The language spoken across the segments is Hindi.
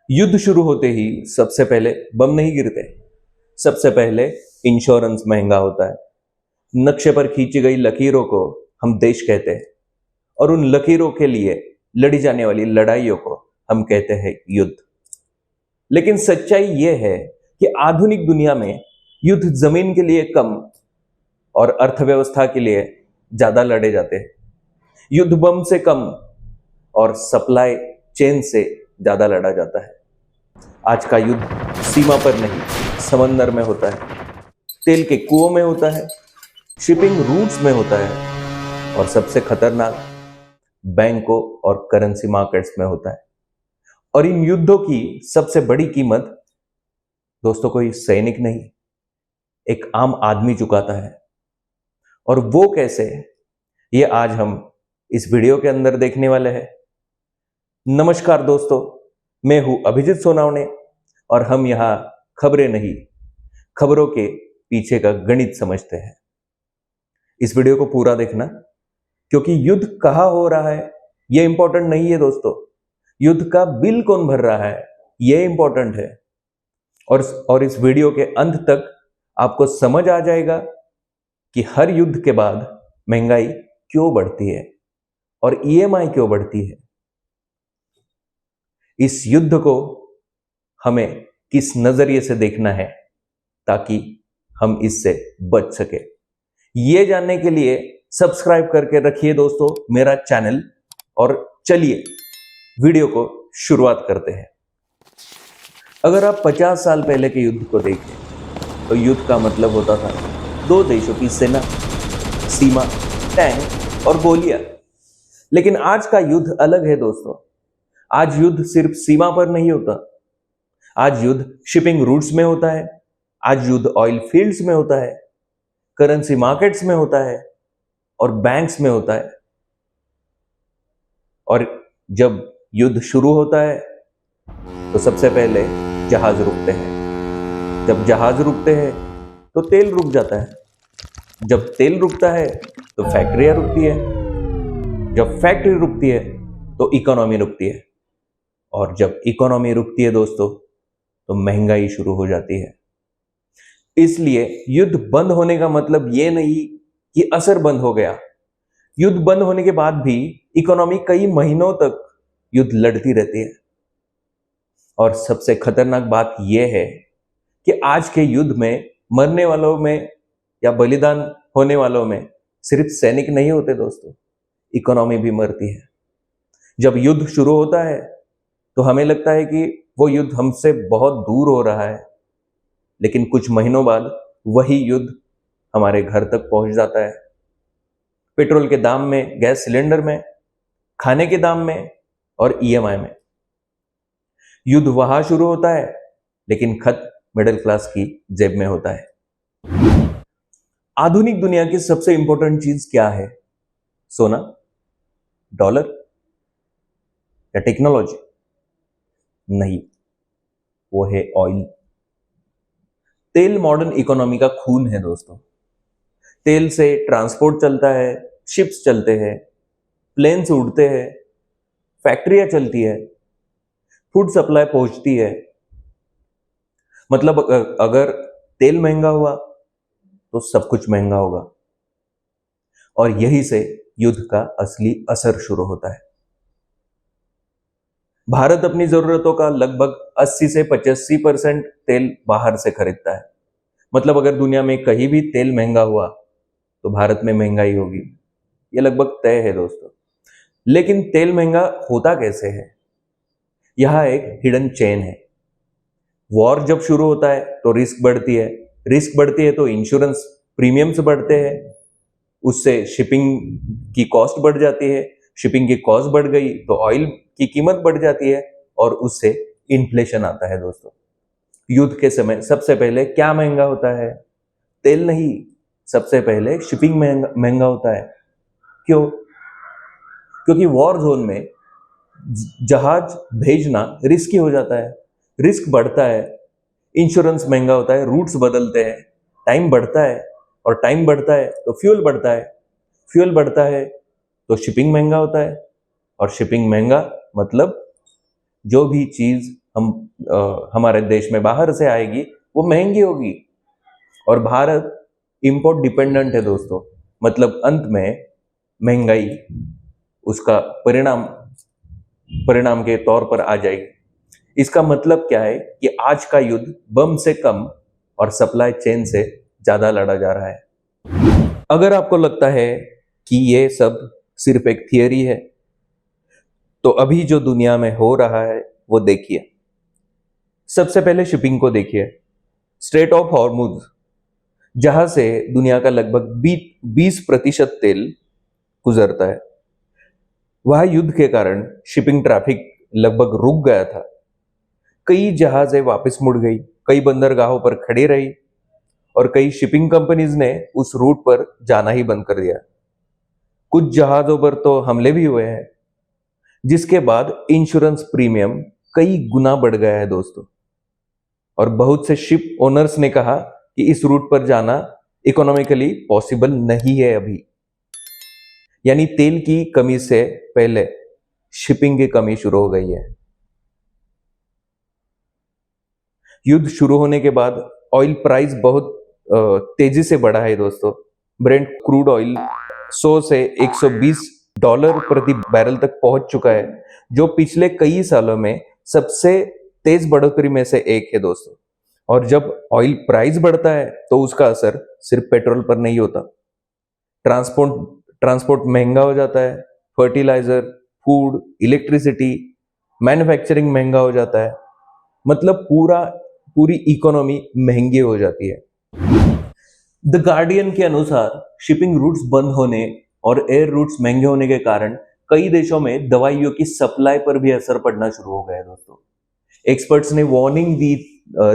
युद्ध शुरू होते ही सबसे पहले बम नहीं गिरते। सबसे पहले इंश्योरेंस महंगा होता है। नक्शे पर खींची गई लकीरों को हम देश कहते हैं और उन लकीरों के लिए लड़ी जाने वाली लड़ाइयों को हम कहते हैं युद्ध। लेकिन सच्चाई यह है कि आधुनिक दुनिया में युद्ध जमीन के लिए कम और अर्थव्यवस्था के लिए ज्यादा लड़े जाते हैं। युद्ध बम से कम और सप्लाई चेन से ज्यादा लड़ा जाता है। आज का युद्ध सीमा पर नहीं, समंदर में होता है, तेल के कुओं में होता है, शिपिंग रूट्स में होता है और सबसे खतरनाक बैंकों और करेंसी मार्केट्स में होता है। और इन युद्धों की सबसे बड़ी कीमत दोस्तों कोई सैनिक नहीं, एक आम आदमी चुकाता है। और वो कैसे, ये आज हम इस वीडियो के अंदर देखने वाले हैं। नमस्कार दोस्तों, मैं हूं अभिजीत सोनावणे और हम यहां खबरें नहीं, खबरों के पीछे का गणित समझते हैं। इस वीडियो को पूरा देखना, क्योंकि युद्ध कहां हो रहा है यह इंपॉर्टेंट नहीं है दोस्तों। युद्ध का बिल कौन भर रहा है यह इंपॉर्टेंट है। और इस वीडियो के अंत तक आपको समझ आ जाएगा कि हर युद्ध के बाद महंगाई क्यों बढ़ती है और ईएमआई क्यों बढ़ती है। इस युद्ध को हमें किस नजरिए से देखना है ताकि हम इससे बच सके, ये जानने के लिए सब्सक्राइब करके रखिए दोस्तों मेरा चैनल। और चलिए वीडियो को शुरुआत करते हैं। अगर आप 50 साल पहले के युद्ध को देखें तो युद्ध का मतलब होता था दो देशों की सेना, सीमा, टैंक और गोलियां। लेकिन आज का युद्ध अलग है दोस्तों। आज युद्ध सिर्फ सीमा पर नहीं होता, आज युद्ध शिपिंग रूट्स में होता है, आज युद्ध ऑयल फील्ड्स में होता है, करेंसी मार्केट्स में होता है और बैंक्स में होता है। और जब युद्ध शुरू होता है तो सबसे पहले जहाज रुकते हैं। जब जहाज रुकते हैं तो तेल रुक जाता है। जब तेल रुकता है तो फैक्ट्रियां रुकती है। जब फैक्ट्री रुकती है तो इकोनॉमी रुकती है। और जब इकोनॉमी रुकती है दोस्तों तो महंगाई शुरू हो जाती है। इसलिए युद्ध बंद होने का मतलब यह नहीं कि असर बंद हो गया। युद्ध बंद होने के बाद भी इकोनॉमी कई महीनों तक युद्ध लड़ती रहती है। और सबसे खतरनाक बात यह है कि आज के युद्ध में मरने वालों में या बलिदान होने वालों में सिर्फ सैनिक नहीं होते दोस्तों, इकोनॉमी भी मरती है। जब युद्ध शुरू होता है तो हमें लगता है कि वो युद्ध हमसे बहुत दूर हो रहा है, लेकिन कुछ महीनों बाद वही युद्ध हमारे घर तक पहुंच जाता है। पेट्रोल के दाम में, गैस सिलेंडर में, खाने के दाम में और ईएमआई में। युद्ध वहां शुरू होता है लेकिन खत मिडिल क्लास की जेब में होता है। आधुनिक दुनिया की सबसे इंपॉर्टेंट चीज क्या है? सोना, डॉलर या टेक्नोलॉजी? नहीं, वो है ऑयल। तेल मॉडर्न इकोनॉमी का खून है दोस्तों। तेल से ट्रांसपोर्ट चलता है, शिप्स चलते हैं, प्लेन्स उड़ते हैं, फैक्ट्रियां चलती है, फूड सप्लाई पहुंचती है। मतलब अगर तेल महंगा हुआ तो सब कुछ महंगा होगा। और यही से युद्ध का असली असर शुरू होता है। भारत अपनी जरूरतों का लगभग 80 से 85% तेल बाहर से खरीदता है। मतलब अगर दुनिया में कहीं भी तेल महंगा हुआ तो भारत में महंगाई होगी, ये लगभग तय है दोस्तों। लेकिन तेल महंगा होता कैसे है? यह एक हिडन चेन है। वॉर जब शुरू होता है तो रिस्क बढ़ती है, रिस्क बढ़ती है तो इंश्योरेंस प्रीमियम्स बढ़ते हैं, उससे शिपिंग की कॉस्ट बढ़ जाती है, शिपिंग की कॉस्ट बढ़ गई तो ऑयल की कीमत बढ़ जाती है और उससे इन्फ्लेशन आता है दोस्तों। युद्ध के समय सबसे पहले क्या महंगा होता है? तेल नहीं, सबसे पहले शिपिंग महंगा होता है। क्यों? क्योंकि वॉर जोन में जहाज भेजना रिस्की हो जाता है, रिस्क बढ़ता है, इंश्योरेंस महंगा होता है, रूट्स बदलते हैं, टाइम बढ़ता है और टाइम बढ़ता है तो फ्यूल बढ़ता है, फ्यूल बढ़ता है तो शिपिंग महंगा होता है और शिपिंग महंगा मतलब जो भी चीज हमारे देश में बाहर से आएगी वो महंगी होगी। और भारत इंपोर्ट डिपेंडेंट है दोस्तों, मतलब अंत में महंगाई उसका परिणाम परिणाम के तौर पर आ जाएगी। इसका मतलब क्या है कि आज का युद्ध बम से कम और सप्लाई चेन से ज्यादा लड़ा जा रहा है। अगर आपको लगता है कि ये सब सिर्फ एक थियरी है, तो अभी जो दुनिया में हो रहा है वो देखिए। सबसे पहले शिपिंग को देखिए। स्ट्रेट ऑफ हॉर्मुज, जहां से दुनिया का लगभग 20% तेल गुजरता है, वह युद्ध के कारण शिपिंग ट्रैफिक लगभग रुक गया था। कई जहाजें वापस मुड़ गई, कई बंदरगाहों पर खड़ी रही और कई शिपिंग कंपनीज ने उस रूट पर जाना ही बंद कर दिया। कुछ जहाजों पर तो हमले भी हुए हैं, जिसके बाद इंश्योरेंस प्रीमियम कई गुना बढ़ गया है दोस्तों। और बहुत से शिप ओनर्स ने कहा कि इस रूट पर जाना इकोनॉमिकली पॉसिबल नहीं है अभी। यानी तेल की कमी से पहले शिपिंग की कमी शुरू हो गई है। युद्ध शुरू होने के बाद ऑयल प्राइस बहुत तेजी से बढ़ा है दोस्तों। ब्रेंट क्रूड ऑयल 100 से $120 प्रति बैरल तक पहुंच चुका है, जो पिछले कई सालों में सबसे तेज बढ़ोतरी में से एक है दोस्तों। और जब ऑयल प्राइस बढ़ता है तो उसका असर सिर्फ पेट्रोल पर नहीं होता, ट्रांसपोर्ट महंगा हो जाता है, फर्टिलाइजर, फूड, इलेक्ट्रिसिटी, मैन्युफैक्चरिंग महंगा हो जाता है, मतलब पूरी इकोनॉमी महंगी हो जाती है। द गार्डियन के अनुसार शिपिंग रूट्स बंद होने और एयर रूट्स महंगे होने के कारण कई देशों में दवाइयों की सप्लाई पर भी असर पड़ना शुरू हो गया है दोस्तों। एक्सपर्ट्स ने वार्निंग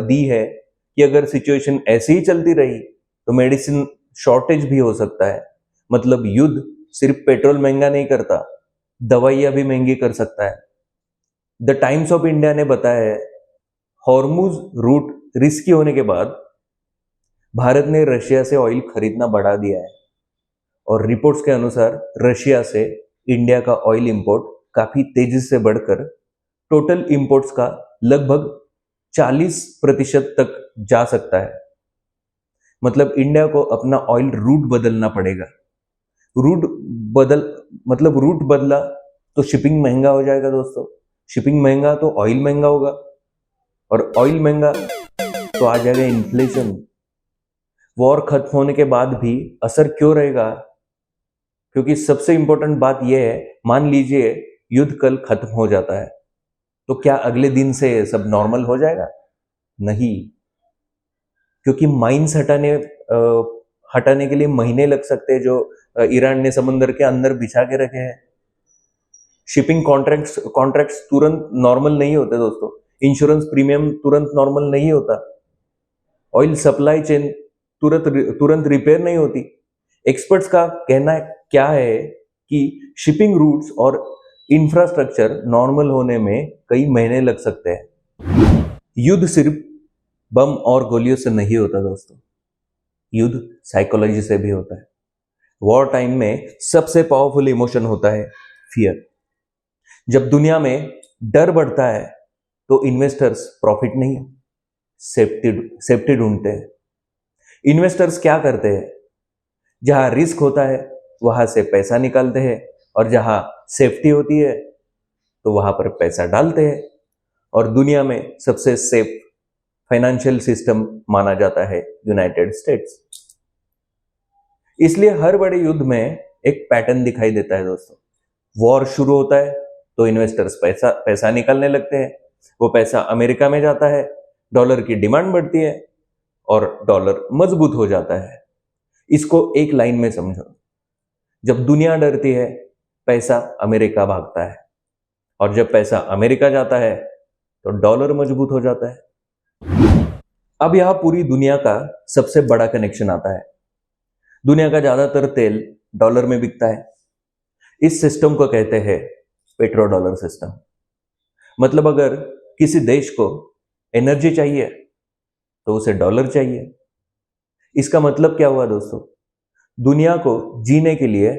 दी है कि अगर सिचुएशन ऐसे ही चलती रही तो मेडिसिन शॉर्टेज भी हो सकता है। मतलब युद्ध सिर्फ पेट्रोल महंगा नहीं करता, दवाइयां भी महंगी कर सकता है। द टाइम्स ऑफ इंडिया ने बताया है, हॉर्मुज रूट रिस्की होने के बाद भारत ने रशिया से ऑयल खरीदना बढ़ा दिया है। और रिपोर्ट्स के अनुसार रशिया से इंडिया का ऑयल इंपोर्ट काफी तेजी से बढ़कर टोटल इंपोर्ट्स का लगभग 40% तक जा सकता है। मतलब इंडिया को अपना ऑयल रूट बदलना पड़ेगा। रूट बदला तो शिपिंग महंगा हो जाएगा दोस्तों। शिपिंग महंगा तो ऑयल महंगा होगा, और ऑयल महंगा तो आ जाएगा इन्फ्लेशन। वॉर खत्म होने के बाद भी असर क्यों रहेगा? क्योंकि सबसे इंपॉर्टेंट बात यह है, मान लीजिए युद्ध कल खत्म हो जाता है, तो क्या अगले दिन से सब नॉर्मल हो जाएगा? नहीं, क्योंकि माइंस हटाने के लिए महीने लग सकते हैं, जो ईरान ने समुद्र के अंदर बिछा के रखे हैं। शिपिंग कॉन्ट्रैक्ट्स तुरंत नॉर्मल नहीं होते दोस्तों। इंश्योरेंस प्रीमियम तुरंत नॉर्मल नहीं होता। ऑयल सप्लाई चेन तुरंत रिपेयर नहीं होती। एक्सपर्ट्स का कहना क्या है कि शिपिंग रूट्स और इंफ्रास्ट्रक्चर नॉर्मल होने में कई महीने लग सकते हैं। युद्ध सिर्फ बम और गोलियों से नहीं होता दोस्तों, युद्ध साइकोलॉजी से भी होता है। वॉर टाइम में सबसे पावरफुल इमोशन होता है फियर। जब दुनिया में डर बढ़ता है तो इन्वेस्टर्स प्रॉफिट नहीं, सेफ्टी ढूंढते हैं। इन्वेस्टर्स क्या करते हैं? जहां रिस्क होता है वहां से पैसा निकालते हैं, और जहां सेफ्टी होती है तो वहां पर पैसा डालते हैं। और दुनिया में सबसे सेफ फाइनेंशियल सिस्टम माना जाता है यूनाइटेड स्टेट्स। इसलिए हर बड़े युद्ध में एक पैटर्न दिखाई देता है दोस्तों। वॉर शुरू होता है तो इन्वेस्टर्स पैसा निकालने लगते हैं। वो पैसा अमेरिका में जाता है, डॉलर की डिमांड बढ़ती है और डॉलर मजबूत हो जाता है। इसको एक लाइन में समझो, जब दुनिया डरती है पैसा अमेरिका भागता है, और जब पैसा अमेरिका जाता है तो डॉलर मजबूत हो जाता है। अब यहां पूरी दुनिया का सबसे बड़ा कनेक्शन आता है। दुनिया का ज्यादातर तेल डॉलर में बिकता है। इस सिस्टम को कहते हैं पेट्रो डॉलर सिस्टम। मतलब अगर किसी देश को एनर्जी चाहिए तो उसे डॉलर चाहिए। इसका मतलब क्या हुआ दोस्तों? दुनिया को जीने के लिए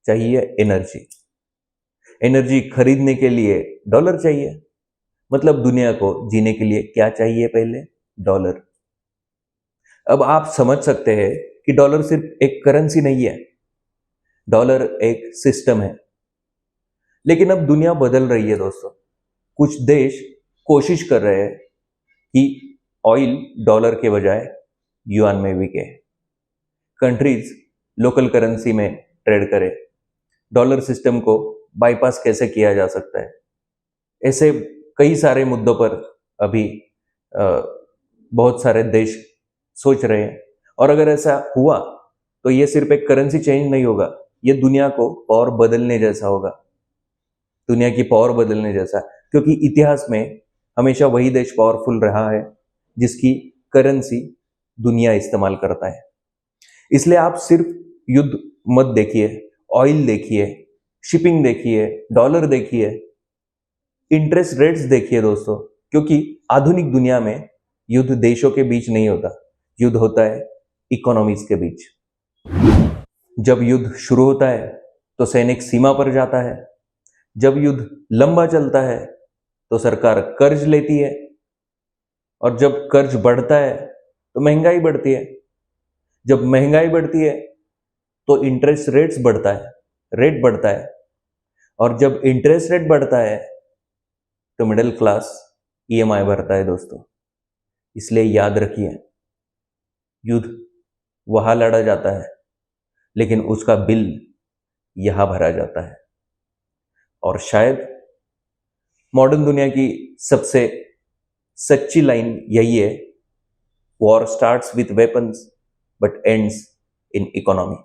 चाहिए एनर्जी, एनर्जी खरीदने के लिए डॉलर चाहिए। मतलब दुनिया को जीने के लिए क्या चाहिए? पहले डॉलर। अब आप समझ सकते हैं कि डॉलर सिर्फ एक करेंसी नहीं है, डॉलर एक सिस्टम है। लेकिन अब दुनिया बदल रही है दोस्तों। कुछ देश कोशिश कर रहे हैं कि ऑयल डॉलर के बजाय युआन में बिके, कंट्रीज लोकल करेंसी में ट्रेड करें। डॉलर सिस्टम को बाईपास कैसे किया जा सकता है, ऐसे कई सारे मुद्दों पर अभी बहुत सारे देश सोच रहे हैं। और अगर ऐसा हुआ तो ये सिर्फ एक करेंसी चेंज नहीं होगा, ये दुनिया को और बदलने जैसा होगा, दुनिया की पावर बदलने जैसा। क्योंकि इतिहास में हमेशा वही देश पावरफुल रहा है जिसकी करेंसी दुनिया इस्तेमाल करता है। इसलिए आप सिर्फ युद्ध मत देखिए, ऑयल देखिए, शिपिंग देखिए, डॉलर देखिए, इंटरेस्ट रेट्स देखिए दोस्तों। क्योंकि आधुनिक दुनिया में युद्ध देशों के बीच नहीं होता, युद्ध होता है इकोनॉमीज के बीच। जब युद्ध शुरू होता है तो सैनिक सीमा पर जाता है, जब युद्ध लंबा चलता है तो सरकार कर्ज लेती है, और जब कर्ज बढ़ता है तो महंगाई बढ़ती है, जब महंगाई बढ़ती है तो इंटरेस्ट रेट्स बढ़ता है, रेट बढ़ता है, और जब इंटरेस्ट रेट बढ़ता है तो मिडिल क्लास ईएमआई भरता है दोस्तों। इसलिए याद रखिए, युद्ध वहां लड़ा जाता है लेकिन उसका बिल यहां भरा जाता है। और शायद मॉडर्न दुनिया की सबसे सच्ची लाइन यही है, war starts with weapons but ends in economy.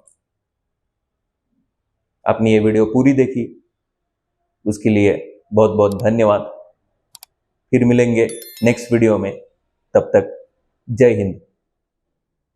आपने ये वीडियो पूरी देखी, उसके लिए बहुत बहुत धन्यवाद। फिर मिलेंगे नेक्स्ट वीडियो में, तब तक जय हिंद।